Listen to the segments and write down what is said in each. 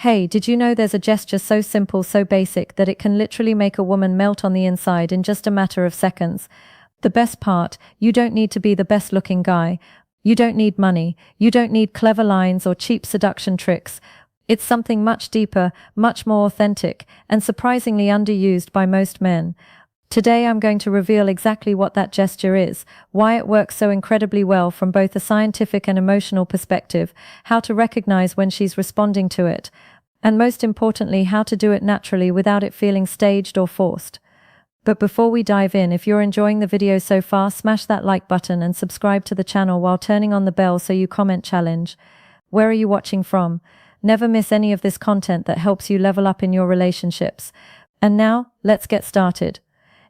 Hey, did you know there's a gesture so simple, so basic, that it can literally make a woman melt on the inside in just a matter of seconds? The best part, you don't need to be the best looking guy. You don't need money. You don't need clever lines or cheap seduction tricks. It's something much deeper, much more authentic, and surprisingly underused by most men. Today I'm going to reveal exactly what that gesture is, why it works so incredibly well from both a scientific and emotional perspective, how to recognize when she's responding to it, and most importantly, how to do it naturally without it feeling staged or forced. But before we dive in, if you're enjoying the video so far, smash that like button and subscribe to the channel while turning on the bell so you comment challenge. Where are you watching from? Never miss any of this content that helps you level up in your relationships. And now, let's get started.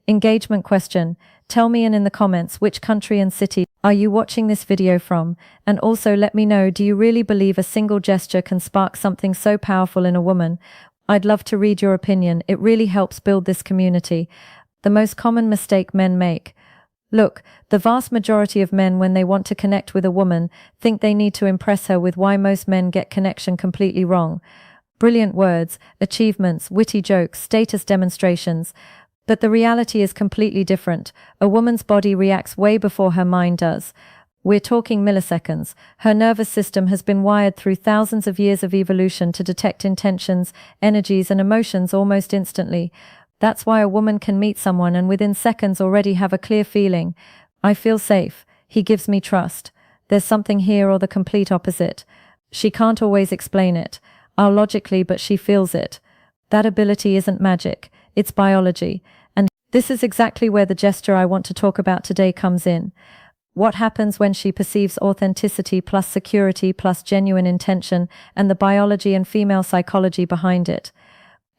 Engagement question. Tell me in the comments which country and city are you watching this video from, and also let me know, do you really believe a single gesture can spark something so powerful in a woman? I'd love to read your opinion. It really helps build this community. The most common mistake men make. Look, the vast majority of men, when they want to connect with a woman, think they need to impress her with why most men get connection completely wrong. Brilliant words, achievements, witty jokes, status demonstrations. But the reality is completely different. A woman's body reacts way before her mind does. We're talking milliseconds. Her nervous system has been wired through thousands of years of evolution to detect intentions, energies, and emotions almost instantly. That's why a woman can meet someone and within seconds already have a clear feeling. I feel safe. He gives me trust. There's something here, or the complete opposite. She can't always explain it, logically, but she feels it. That ability isn't magic. It's biology. And this is exactly where the gesture I want to talk about today comes in. What happens when she perceives authenticity plus security plus genuine intention, and the biology and female psychology behind it.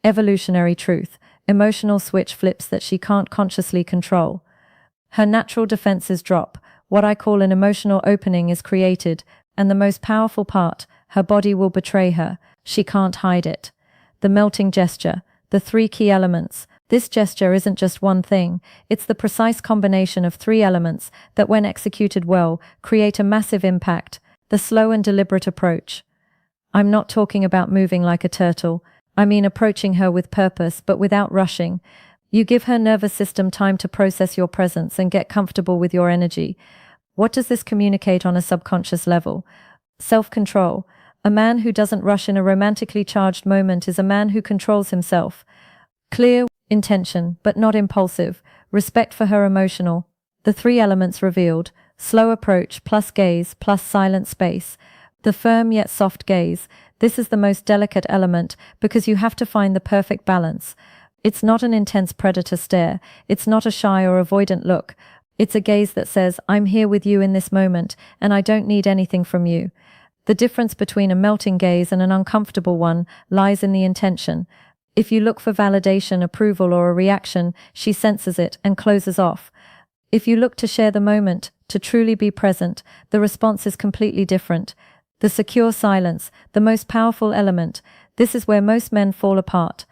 Evolutionary truth. Emotional switch flips that she can't consciously control. Her natural defenses drop. What I call an emotional opening is created, and the most powerful part, her body will betray her. She can't hide it. The melting gesture. The three key elements. This gesture isn't just one thing, it's the precise combination of three elements that, when executed well, create a massive impact. The slow and deliberate approach. I'm not talking about moving like a turtle. I mean approaching her with purpose, but without rushing. You give her nervous system time to process your presence and get comfortable with your energy. What does this communicate on a subconscious level? Self-control. A man who doesn't rush in a romantically charged moment is a man who controls himself. Clear intention, but not impulsive. Respect for her emotional. The three elements revealed. Slow approach plus gaze plus silent space. The firm yet soft gaze. This is the most delicate element because you have to find the perfect balance. It's not an intense predator stare. It's not a shy or avoidant look. It's a gaze that says, I'm here with you in this moment, and I don't need anything from you. The difference between a melting gaze and an uncomfortable one lies in the intention. If you look for validation, approval, or a reaction, she senses it and closes off. If you look to share the moment, to truly be present, the response is completely different. The secure silence, the most powerful element. This is where most men fall apart.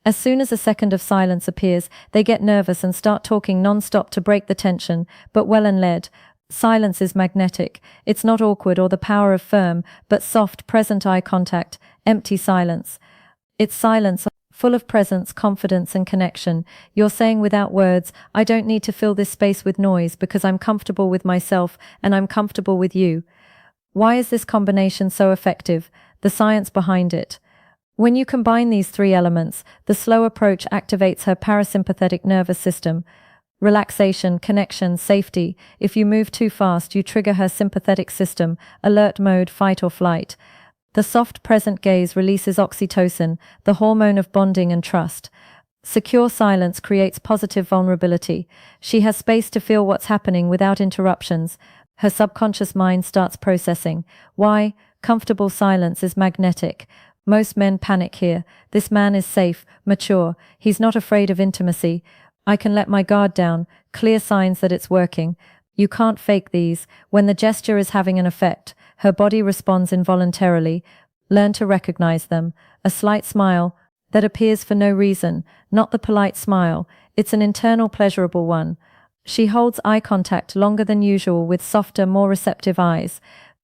As soon as a second of silence appears, they get nervous and start talking non-stop to break the tension, but well and led. Silence is magnetic. It's not awkward or the power of firm, but soft, present eye contact, empty silence. It's silence, full of presence, confidence, and connection. You're saying without words, I don't need to fill this space with noise because I'm comfortable with myself and I'm comfortable with you. Why is this combination so effective? The science behind it. When you combine these three elements, the slow approach activates her parasympathetic nervous system. Relaxation, connection, safety. If you move too fast, you trigger her sympathetic system, alert mode, fight or flight. The soft, present gaze releases oxytocin, the hormone of bonding and trust. Secure silence creates positive vulnerability. She has space to feel what's happening without interruptions. Her subconscious mind starts processing. Why? Comfortable silence is magnetic. Most men panic here. This man is safe, mature. He's not afraid of intimacy. I can let my guard down. Clear signs that it's working. You can't fake these. When the gesture is having an effect, her body responds involuntarily. Learn to recognize them. A slight smile that appears for no reason, not the polite smile. It's an internal pleasurable one. She holds eye contact longer than usual with softer, more receptive eyes.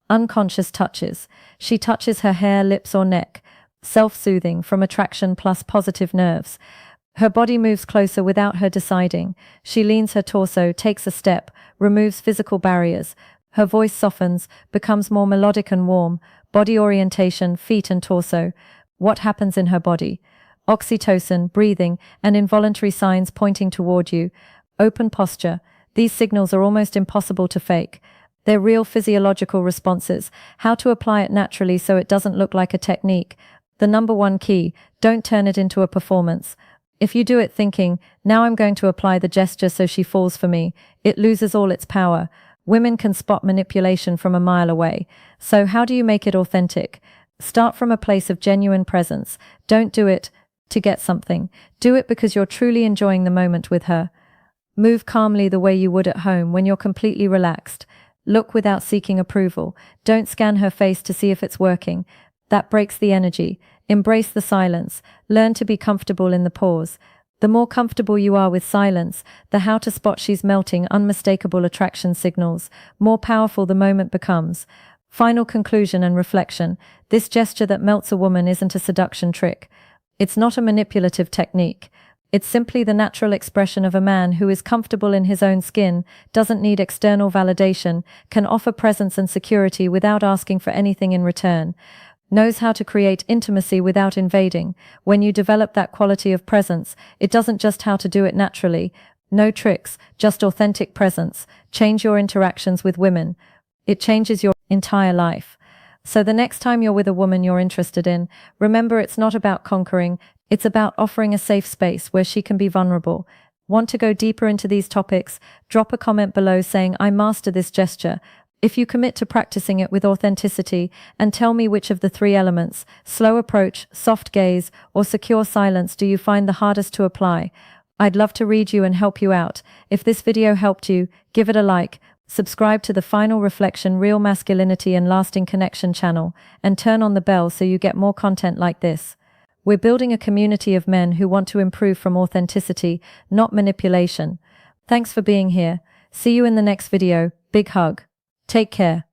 Unconscious touches. She touches her hair, lips, or neck. self-soothing from attraction plus positive nerves. Her body moves closer without her deciding. She leans her torso, takes a step, removes physical barriers. Her voice softens, becomes more melodic and warm. Body orientation, feet and torso. What happens in her body? Oxytocin, breathing, and involuntary signs pointing toward you. Open posture. These signals are almost impossible to fake. They're real physiological responses. How to apply it naturally so it doesn't look like a technique. The number one key, don't turn it into a performance. If you do it thinking, now I'm going to apply the gesture so she falls for me, it loses all its power. Women can spot manipulation from a mile away. So how do you make it authentic? Start from a place of genuine presence. Don't do it to get something. Do it because you're truly enjoying the moment with her. Move calmly the way you would at home when you're completely relaxed. Look without seeking approval. Don't scan her face to see if it's working. That breaks the energy. Embrace the silence. Learn to be comfortable in the pause. The more comfortable you are with silence, the how to spot she's melting unmistakable attraction signals, more powerful the moment becomes. Final conclusion and reflection. This gesture that melts a woman isn't a seduction trick. It's not a manipulative technique. It's simply the natural expression of a man who is comfortable in his own skin, doesn't need external validation, can offer presence and security without asking for anything in return. Knows how to create intimacy without invading. When you develop that quality of presence, it doesn't just how to do it naturally. No tricks, just authentic presence. Change your interactions with women. It changes your entire life. So the next time you're with a woman you're interested in, remember it's not about conquering, it's about offering a safe space where she can be vulnerable. Want to go deeper into these topics? Drop a comment below saying, I master this gesture. If you commit to practicing it with authenticity, and tell me which of the three elements, slow approach, soft gaze, or secure silence, do you find the hardest to apply? I'd love to read you and help you out. If this video helped you, give it a like, subscribe to the Final Reflection Real Masculinity and Lasting Connection channel, and turn on the bell so you get more content like this. We're building a community of men who want to improve from authenticity, not manipulation. Thanks for being here. See you in the next video. Big hug. Take care.